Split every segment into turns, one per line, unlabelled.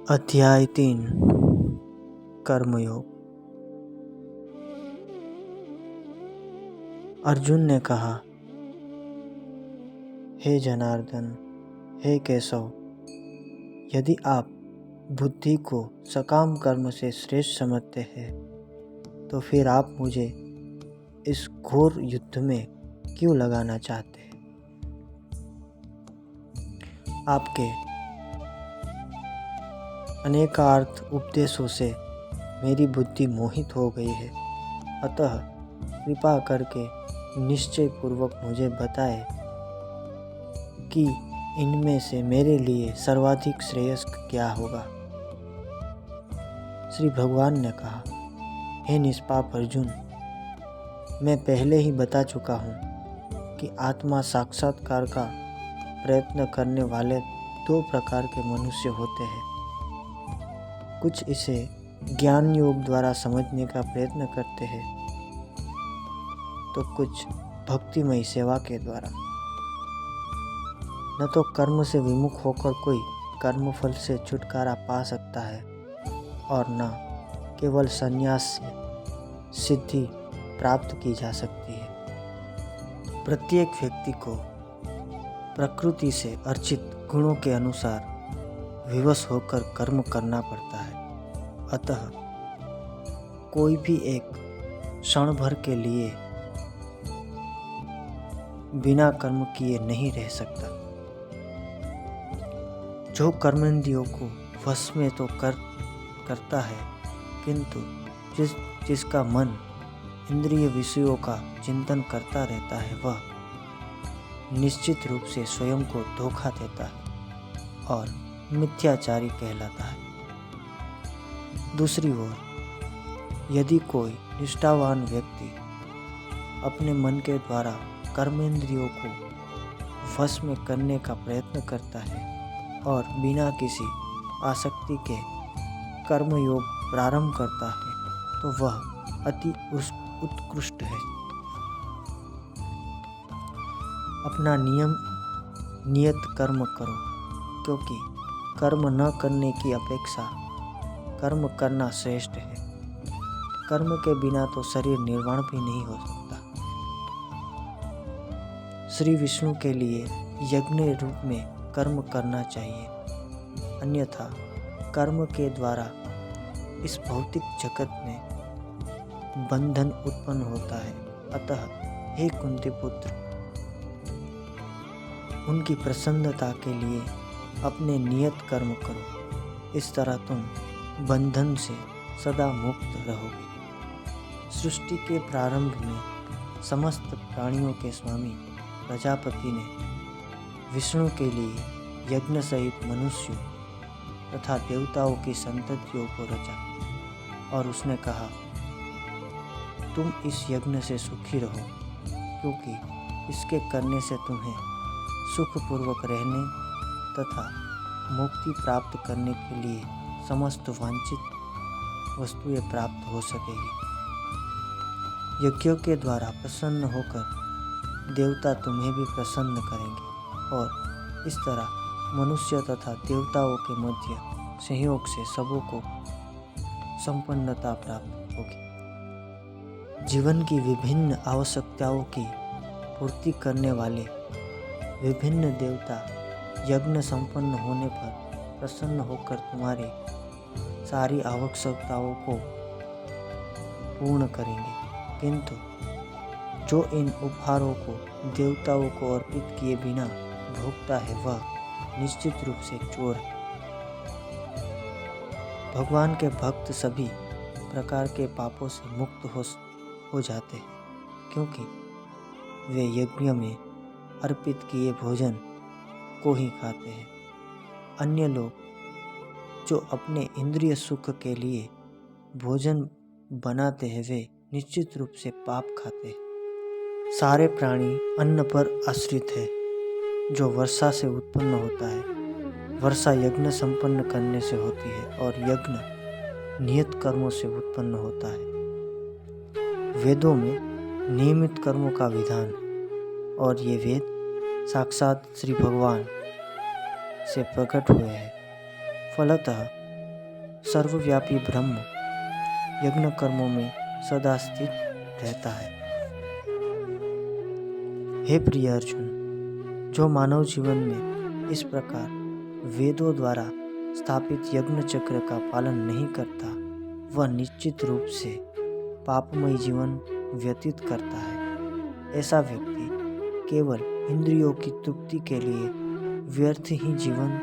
अध्याय 3 कर्मयोग। अर्जुन ने कहा, हे जनार्दन, हे केशव, यदि आप बुद्धि को सकाम कर्म से श्रेष्ठ समझते हैं तो फिर आप मुझे इस घोर युद्ध में क्यों लगाना चाहते हैं? आपके अनेकार्थ उपदेशों से मेरी बुद्धि मोहित हो गई है, अतः कृपा करके निश्चय पूर्वक मुझे बताएं कि इनमें से मेरे लिए सर्वाधिक श्रेयस्कर क्या होगा। श्री भगवान ने कहा, हे निष्पाप अर्जुन, मैं पहले ही बता चुका हूँ कि आत्मा साक्षात्कार का प्रयत्न करने वाले दो प्रकार के मनुष्य होते हैं। कुछ इसे ज्ञान योग द्वारा समझने का प्रयत्न करते हैं तो कुछ भक्तिमय सेवा के द्वारा। न तो कर्म से विमुख होकर कोई कर्मफल से छुटकारा पा सकता है और न केवल संन्यास से सिद्धि प्राप्त की जा सकती है। प्रत्येक व्यक्ति को प्रकृति से अर्जित गुणों के अनुसार विवश होकर कर्म करना पड़ता है। अतः कोई भी एक क्षण भर के लिए बिना कर्म किए नहीं रह सकता। जो कर्मेंद्रियों को वश में तो करता है, किंतु जिसका मन इंद्रिय विषयों का चिंतन करता रहता है, वह निश्चित रूप से स्वयं को धोखा देता है और मिथ्याचारी कहलाता है। दूसरी ओर, यदि कोई निष्ठावान व्यक्ति अपने मन के द्वारा कर्मेंद्रियों को वश में करने का प्रयत्न करता है और बिना किसी आसक्ति के कर्मयोग प्रारंभ करता है, तो वह अति उत्कृष्ट है। अपना नियत कर्म करो, क्योंकि कर्म न करने की अपेक्षा कर्म करना श्रेष्ठ है। कर्म के बिना तो शरीर निर्वाण भी नहीं हो सकता। श्री विष्णु के लिए यज्ञ रूप में कर्म करना चाहिए, अन्यथा कर्म के द्वारा इस भौतिक जगत में बंधन उत्पन्न होता है। अतः हे कुंती पुत्र, उनकी प्रसन्नता के लिए अपने नियत कर्म करो। इस तरह तुम बंधन से सदा मुक्त रहोगे। सृष्टि के प्रारंभ में समस्त प्राणियों के स्वामी प्रजापति ने विष्णु के लिए यज्ञ सहित मनुष्यों तथा देवताओं की संततियों को रचा और उसने कहा, तुम इस यज्ञ से सुखी रहो, क्योंकि इसके करने से तुम्हें सुखपूर्वक रहने तथा मुक्ति प्राप्त करने के लिए समस्त वांछित वस्तुएं प्राप्त हो सकेगी। यज्ञों के द्वारा प्रसन्न होकर देवता तुम्हें भी प्रसन्न करेंगे और इस तरह मनुष्य तथा देवताओं के मध्य सहयोग से सबों को संपन्नता प्राप्त होगी। जीवन की विभिन्न आवश्यकताओं की पूर्ति करने वाले विभिन्न देवता यज्ञ संपन्न होने पर प्रसन्न होकर तुम्हारी सारी आवश्यकताओं को पूर्ण करेंगे, किंतु जो इन उपहारों को देवताओं को अर्पित किए बिना भोगता है, वह निश्चित रूप से चोर है। भगवान के भक्त सभी प्रकार के पापों से मुक्त हो जाते हैं, क्योंकि वे यज्ञ में अर्पित किए भोजन को ही खाते हैं। अन्य लोग जो अपने इंद्रिय सुख के लिए भोजन बनाते हैं, वे निश्चित रूप से पाप खाते हैं। सारे प्राणी अन्न पर आश्रित है, जो वर्षा से उत्पन्न होता है। वर्षा यज्ञ संपन्न करने से होती है और यज्ञ नियत कर्मों से उत्पन्न होता है। वेदों में नियमित कर्मों का विधान है और ये वेद साक्षात श्री भगवान से प्रकट हुए हैं। फलतः सर्वव्यापी ब्रह्म यज्ञ कर्मों में सदा स्थित रहता है। हे प्रिय अर्जुन, जो मानव जीवन में इस प्रकार वेदों द्वारा स्थापित यज्ञ चक्र का पालन नहीं करता, वह निश्चित रूप से पापमय जीवन व्यतीत करता है। ऐसा व्यक्ति केवल इंद्रियों की तृप्ति के लिए व्यर्थ ही जीवन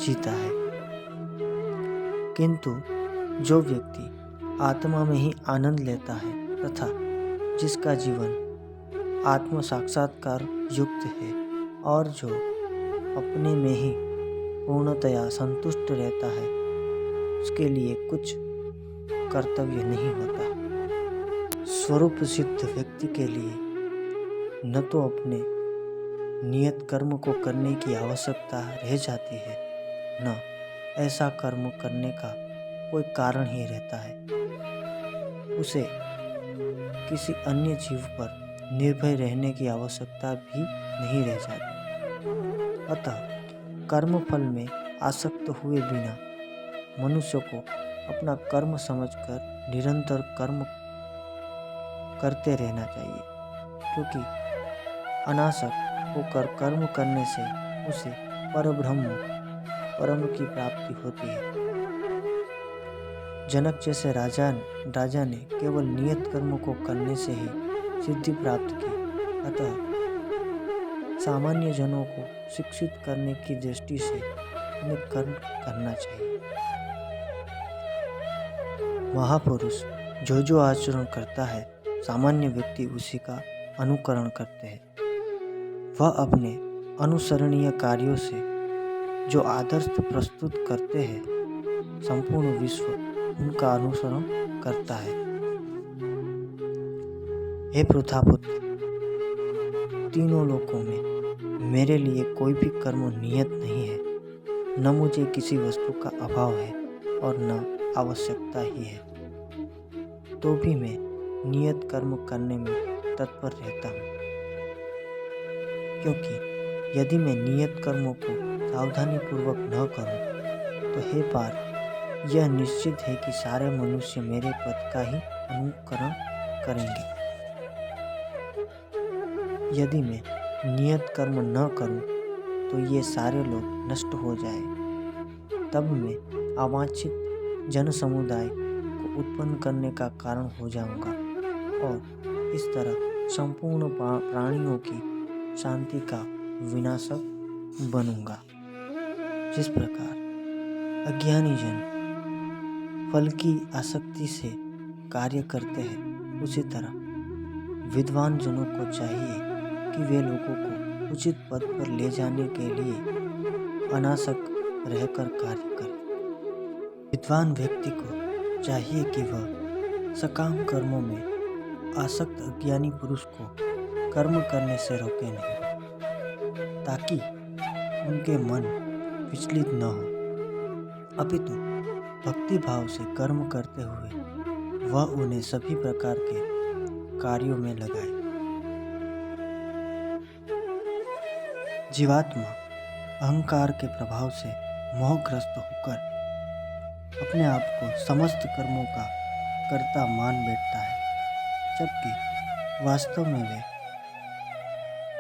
जीता है। किंतु जो व्यक्ति आत्मा में ही आनंद लेता है तथा जिसका जीवन आत्म साक्षात्कार युक्त है और जो अपने में ही पूर्णतया संतुष्ट रहता है, उसके लिए कुछ कर्तव्य नहीं होता। स्वरूप सिद्ध व्यक्ति के लिए न तो अपने नियत कर्म को करने की आवश्यकता रह जाती है, न ऐसा कर्म करने का कोई कारण ही रहता है। उसे किसी अन्य जीव पर निर्भय रहने की आवश्यकता भी नहीं रह जाती। अतः कर्म फल में आसक्त हुए बिना मनुष्य को अपना कर्म समझकर निरंतर कर्म करते रहना चाहिए, क्योंकि अनासक्त होकर कर्म करने से उसे परम की प्राप्ति होती है। जनक जैसे राजा ने केवल नियत कर्म को करने से ही सिद्धि प्राप्त की। अतः सामान्य जनों को शिक्षित करने की दृष्टि से उन्हें कर्म करना चाहिए। महापुरुष जो आचरण करता है, सामान्य व्यक्ति उसी का अनुकरण करते हैं। वह अपने अनुसरणीय कार्यों से जो आदर्श प्रस्तुत करते हैं, संपूर्ण विश्व उनका अनुसरण करता है। हे पृथापुत्र, तीनों लोकों में मेरे लिए कोई भी कर्म नियत नहीं है। न मुझे किसी वस्तु का अभाव है और न आवश्यकता ही है, तो भी मैं नियत कर्म करने में तत्पर रहता हूँ। क्योंकि यदि मैं नियत कर्मों को सावधानी पूर्वक न करूं, तो हे पार्थ, यह निश्चित है कि सारे मनुष्य मेरे पद का ही अनुकरण करेंगे। यदि मैं नियत कर्म न करूं, तो ये सारे लोग नष्ट हो जाए। तब मैं अवांछित जन समुदाय को उत्पन्न करने का कारण हो जाऊंगा और इस तरह संपूर्ण प्राणियों की शांति का विनाशक बनूंगा। जिस प्रकार अज्ञानी जन फल की आसक्ति से कार्य करते हैं, उसी तरह विद्वान जनों को चाहिए कि वे लोगों को उचित पद पर ले जाने के लिए अनासक्त रहकर कार्य करें। विद्वान व्यक्ति को चाहिए कि वह सकाम कर्मों में आसक्त अज्ञानी पुरुष को कर्म करने से रोके नहीं, ताकि उनके मन विचलित न हो, अपितु भक्ति भाव से कर्म करते हुए वह उन्हें सभी प्रकार के कार्यों में लगाए। जीवात्मा अहंकार के प्रभाव से मोहग्रस्त होकर अपने आप को समस्त कर्मों का कर्ता मान बैठता है, जबकि वास्तव में वे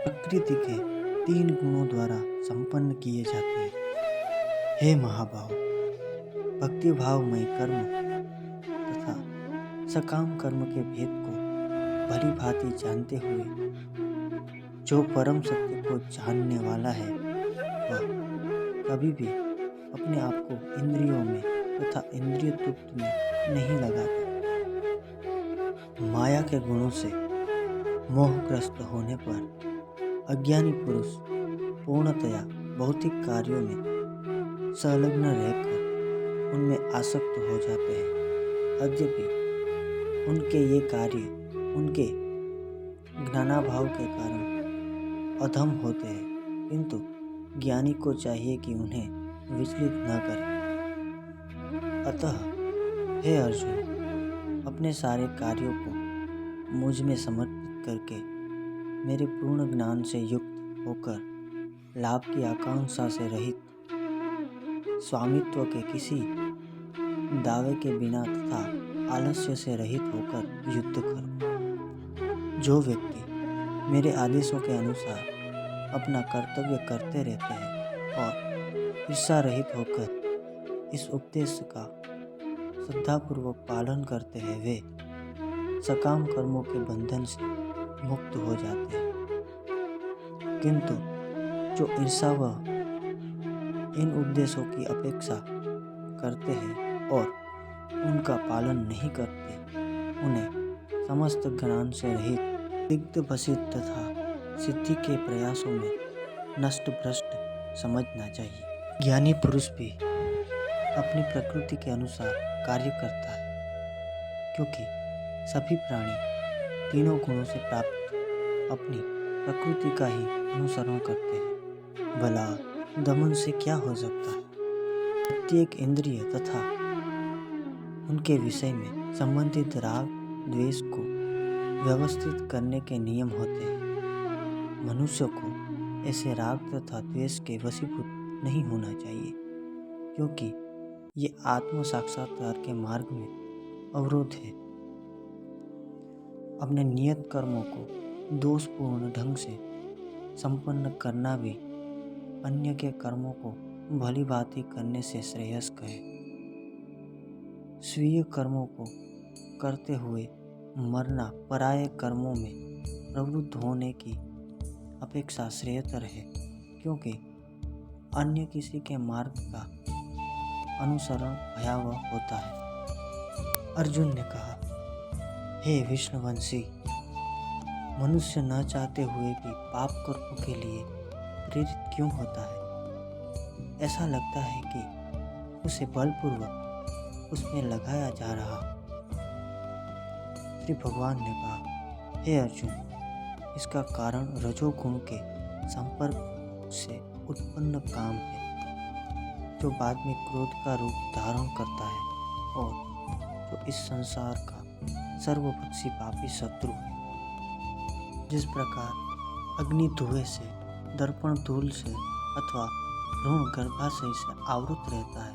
प्रकृति के 3 गुणों द्वारा संपन्न किए जाते हैं। हे महाबाहो, भक्ति भावमय कर्म तथा सकाम कर्म के भेद को भली भांति जानते हुए जो परम सत्य को जानने वाला है, वह कभी भी अपने आप को इंद्रियों में तथा इंद्रिय तृप्ति में नहीं लगाता। माया के गुणों से मोहग्रस्त होने पर अज्ञानी पुरुष पूर्णतया भौतिक कार्यों में संलग्न रहकर उनमें आसक्त हो जाते हैं। यद्यपि उनके ये कार्य उनके ज्ञानाभाव के कारण अधम होते हैं, किंतु ज्ञानी को चाहिए कि उन्हें विचलित न करे। अतः हे अर्जुन, अपने सारे कार्यों को मुझ में समर्पित करके मेरे पूर्ण ज्ञान से युक्त होकर लाभ की आकांक्षा से रहित स्वामित्व के किसी दावे के बिना तथा आलस्य से रहित होकर युद्ध करो। जो व्यक्ति मेरे आदेशों के अनुसार अपना कर्तव्य करते रहते हैं और ईर्ष्या रहित होकर इस उपदेश का श्रद्धापूर्वक पालन करते हैं, वे सकाम कर्मों के बंधन से मुक्त हो जाते हैं। किंतु जो ईर्ष्यावह इन उपदेशों की अपेक्षा करते हैं और उनका पालन नहीं करते, उन्हें समस्त ज्ञान से रहित, दिग्धभसित तथा सिद्धि के प्रयासों में नष्ट भ्रष्ट समझना चाहिए। ज्ञानी पुरुष भी अपनी प्रकृति के अनुसार कार्य करता है, क्योंकि सभी प्राणी तीनों गुणों से प्राप्त अपनी प्रकृति का ही अनुसरण करते हैं। भला दमन से क्या हो सकता है? प्रत्येक इंद्रिय तथा उनके विषय में संबंधित राग द्वेष को व्यवस्थित करने के नियम होते हैं। मनुष्य को ऐसे राग तथा द्वेष के वशीभूत नहीं होना चाहिए, क्योंकि ये आत्म साक्षात्कार के मार्ग में अवरोध है। अपने नियत कर्मों को दोषपूर्ण ढंग से संपन्न करना भी अन्य के कर्मों को भली भांति करने से श्रेयस्कर है। स्वीय कर्मों को करते हुए मरना पराये कर्मों में प्रवृत्त होने की अपेक्षा श्रेयतर है, क्योंकि अन्य किसी के मार्ग का अनुसरण भयावह होता है। अर्जुन ने कहा, हे विष्णुवंशी, मनुष्य न चाहते हुए भी पाप कर्मों के लिए प्रेरित क्यों होता है? ऐसा लगता है कि उसे बलपूर्वक उसमें लगाया जा रहा। श्री भगवान ने कहा, हे अर्जुन, इसका कारण रजोगुण के संपर्क से उत्पन्न काम है, जो बाद में क्रोध का रूप धारण करता है और जो इस संसार का सर्वभक्षी पापी शत्रु है। जिस प्रकार अग्नि धुएं से, दर्पण धूल से अथवा भ्रूण गर्भाशय से आवृत रहता है,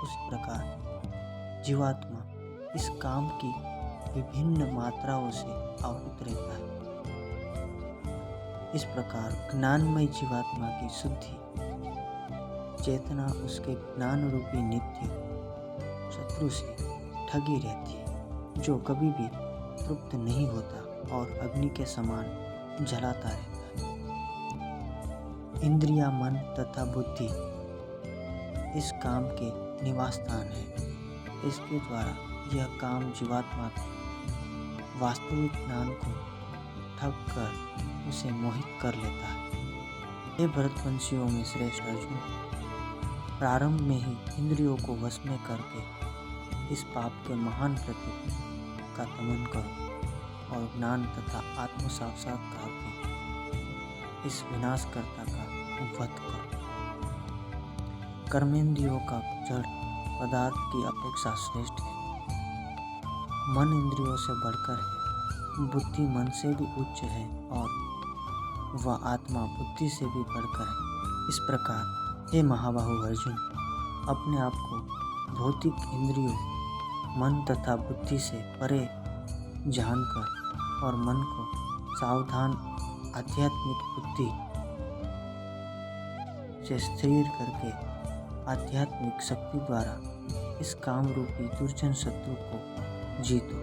उसी प्रकार जीवात्मा इस काम की विभिन्न मात्राओं से आवृत रहता है। इस प्रकार ज्ञानमय जीवात्मा की शुद्धि चेतना उसके ज्ञान रूपी नित्य शत्रु से ठगी रहती है, जो कभी भी तृप्त नहीं होता और अग्नि के समान जलाता रहता है। इंद्रिया, मन तथा बुद्धि इस काम के निवास स्थान है। इसके द्वारा यह काम जीवात्मा के वास्तविक ज्ञान को ठग कर उसे मोहित कर लेता है। हे भरतवंशियों में श्रेष्ठ अर्जुन, प्रारंभ में ही इंद्रियों को वश में करके इस पाप के महान प्रतीक का दमन करो और ज्ञान तथा आत्म साक्षात्कार के इस विनाशकर्ता का वध करो। कर्मेंद्रियों का जड़ पदार्थ की अपेक्षा श्रेष्ठ है। मन इंद्रियों से बढ़कर है, बुद्धि मन से भी उच्च है और वह आत्मा बुद्धि से भी बढ़कर है। इस प्रकार हे महाबाहु अर्जुन, अपने आप को भौतिक इंद्रियों, मन तथा बुद्धि से परे जानकर और मन को सावधान आध्यात्मिक बुद्धि से स्थिर करके आध्यात्मिक शक्ति द्वारा इस काम रूपी दुर्जन शत्रु को जीतो।